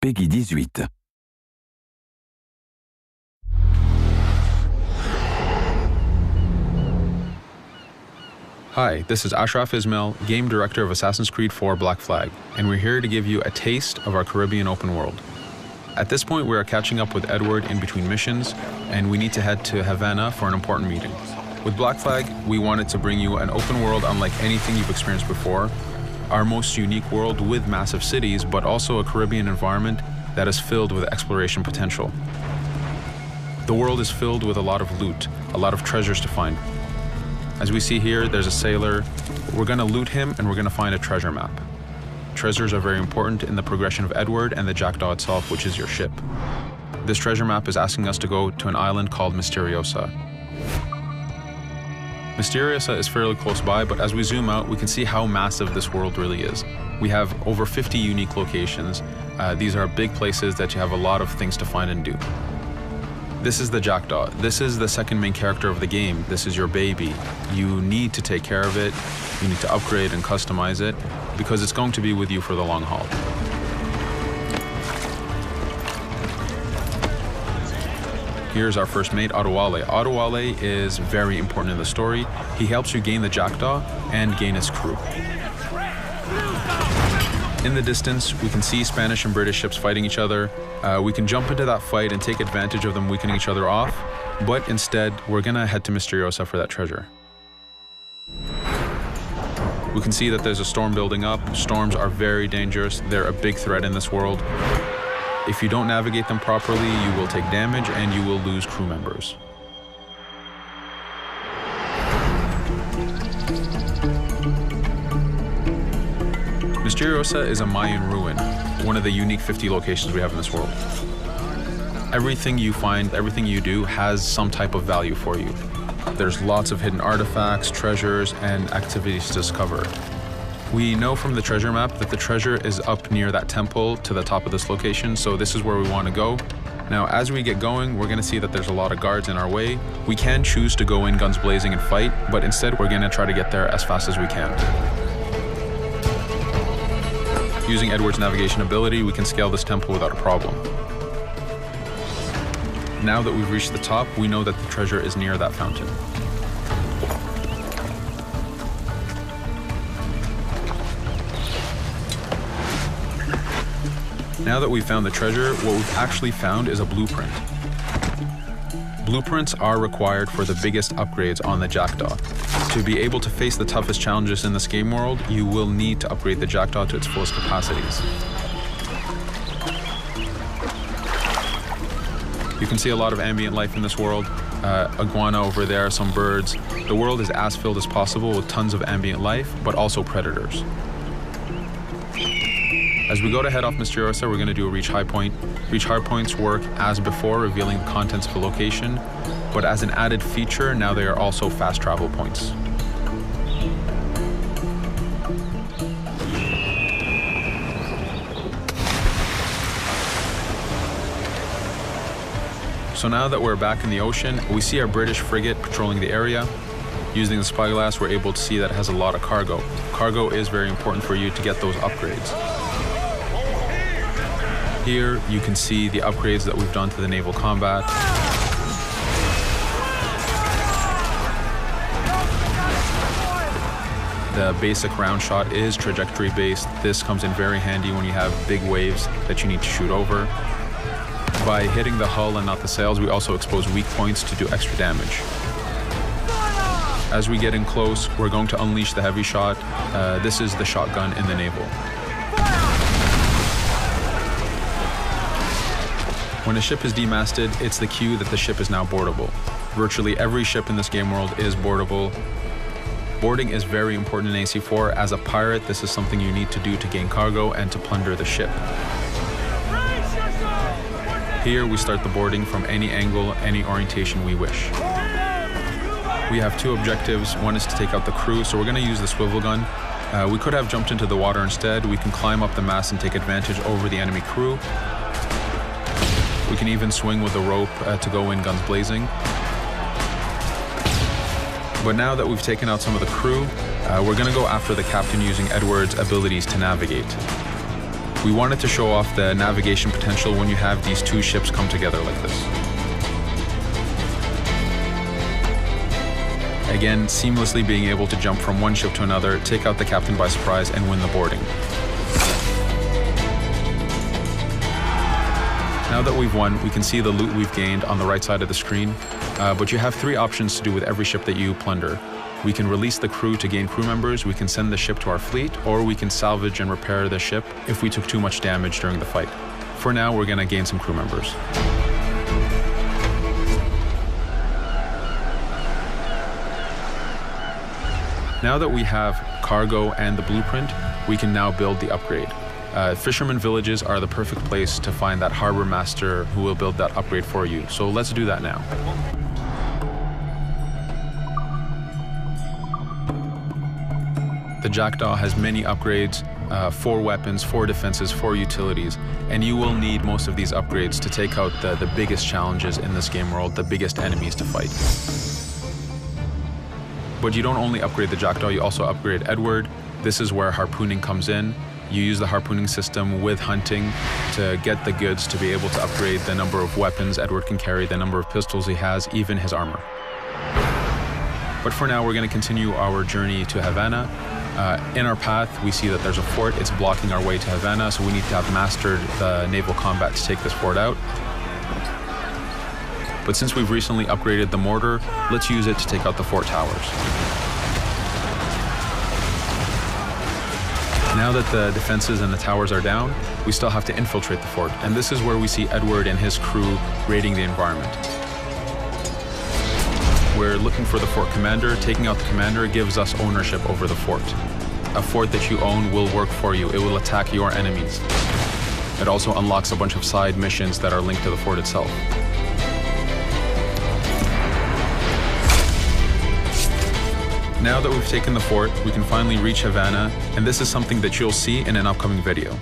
Peggy 18. Hi, this is Ashraf Ismail, Game Director of Assassin's Creed 4 Black Flag, and we're here to give you a taste of our Caribbean open world. At this point, we are catching up with Edward in between missions, and we need to head to Havana for an important meeting. With Black Flag, we wanted to bring you an open world unlike anything you've experienced before, our most unique world with massive cities, but also a Caribbean environment that is filled with exploration potential. The world is filled with a lot of loot, a lot of treasures to find. As we see here, there's a sailor. We're going to loot him and we're going to find a treasure map. Treasures are very important in the progression of Edward and the Jackdaw itself, which is your ship. This treasure map is asking us to go to an island called Misteriosa. Misteriosa is fairly close by, but as we zoom out, we can see how massive this world really is. We have over 50 unique locations. These are big places that you have a lot of things to find and do. This is the Jackdaw. This is the second main character of the game. This is your baby. You need to take care of it. You need to upgrade and customize it because it's going to be with you for the long haul. Here's our first mate, Adewale. Adewale is very important in the story. He helps you gain the Jackdaw and gain its crew. In the distance, we can see Spanish and British ships fighting each other. We can jump into that fight and take advantage of them weakening each other off, but instead, we're gonna head to Misteriosa for that treasure. We can see that there's a storm building up. Storms are very dangerous. They're a big threat in this world. If you don't navigate them properly, you will take damage and you will lose crew members. Misteriosa is a Mayan ruin, one of the unique 50 locations we have in this world. Everything you find, everything you do has some type of value for you. There's lots of hidden artifacts, treasures, and activities to discover. We know from the treasure map that the treasure is up near that temple to the top of this location, so this is where we want to go. Now, as we get going, we're going to see that there's a lot of guards in our way. We can choose to go in guns blazing and fight, but instead we're going to try to get there as fast as we can. Using Edward's navigation ability, we can scale this temple without a problem. Now that we've reached the top, we know that the treasure is near that fountain. Now that we've found the treasure, what we've actually found is a blueprint. Blueprints are required for the biggest upgrades on the Jackdaw. To be able to face the toughest challenges in this game world, you will need to upgrade the Jackdaw to its fullest capacities. You can see a lot of ambient life in this world. Iguana over there, some birds. The world is as filled as possible with tons of ambient life, but also predators. As we go to head off Misteriosa, we're going to do a reach high point. Reach high points work as before, revealing the contents of a location, but as an added feature, now they are also fast travel points. So now that we're back in the ocean, we see our British frigate patrolling the area. Using the spyglass, we're able to see that it has a lot of cargo. Cargo is very important for you to get those upgrades. Here, you can see the upgrades that we've done to the naval combat. The basic round shot is trajectory based. This comes in very handy when you have big waves that you need to shoot over. By hitting the hull and not the sails, we also expose weak points to do extra damage. As we get in close, we're going to unleash the heavy shot. This is the shotgun in the naval. When a ship is demasted, it's the cue that the ship is now boardable. Virtually every ship in this game world is boardable. Boarding is very important in AC4. As a pirate, this is something you need to do to gain cargo and to plunder the ship. Here, we start the boarding from any angle, any orientation we wish. We have two objectives. One is to take out the crew, so we're going to use the swivel gun. We could have jumped into the water instead. We can climb up the mast and take advantage over the enemy crew. We can even swing with the rope to go in guns blazing. But now that we've taken out some of the crew, we're going to go after the captain using Edward's abilities to navigate. We wanted to show off the navigation potential when you have these two ships come together like this. Again, seamlessly being able to jump from one ship to another, take out the captain by surprise, and win the boarding. Now that we've won, we can see the loot we've gained on the right side of the screen, but you have three options to do with every ship that you plunder. We can release the crew to gain crew members, we can send the ship to our fleet, or we can salvage and repair the ship if we took too much damage during the fight. For now, we're going to gain some crew members. Now that we have cargo and the blueprint, we can now build the upgrade. Fisherman villages are the perfect place to find that harbor master who will build that upgrade for you. So let's do that now. The Jackdaw has many upgrades, 4 weapons, 4 defenses, 4 utilities, and you will need most of these upgrades to take out the biggest challenges in this game world, the biggest enemies to fight. But you don't only upgrade the Jackdaw, you also upgrade Edward. This is where harpooning comes in. You use the harpooning system with hunting to get the goods to be able to upgrade the number of weapons Edward can carry, the number of pistols he has, even his armor. But for now, we're going to continue our journey to Havana. In our path, we see that there's a fort. It's blocking our way to Havana, so we need to have mastered the naval combat to take this fort out. But since we've recently upgraded the mortar, let's use it to take out the fort towers. Now that the defenses and the towers are down, we still have to infiltrate the fort, and this is where we see Edward and his crew raiding the environment. We're looking for the fort commander. Taking out the commander gives us ownership over the fort. A fort that you own will work for you. It will attack your enemies. It also unlocks a bunch of side missions that are linked to the fort itself. Now that we've taken the fort, we can finally reach Havana, and this is something that you'll see in an upcoming video.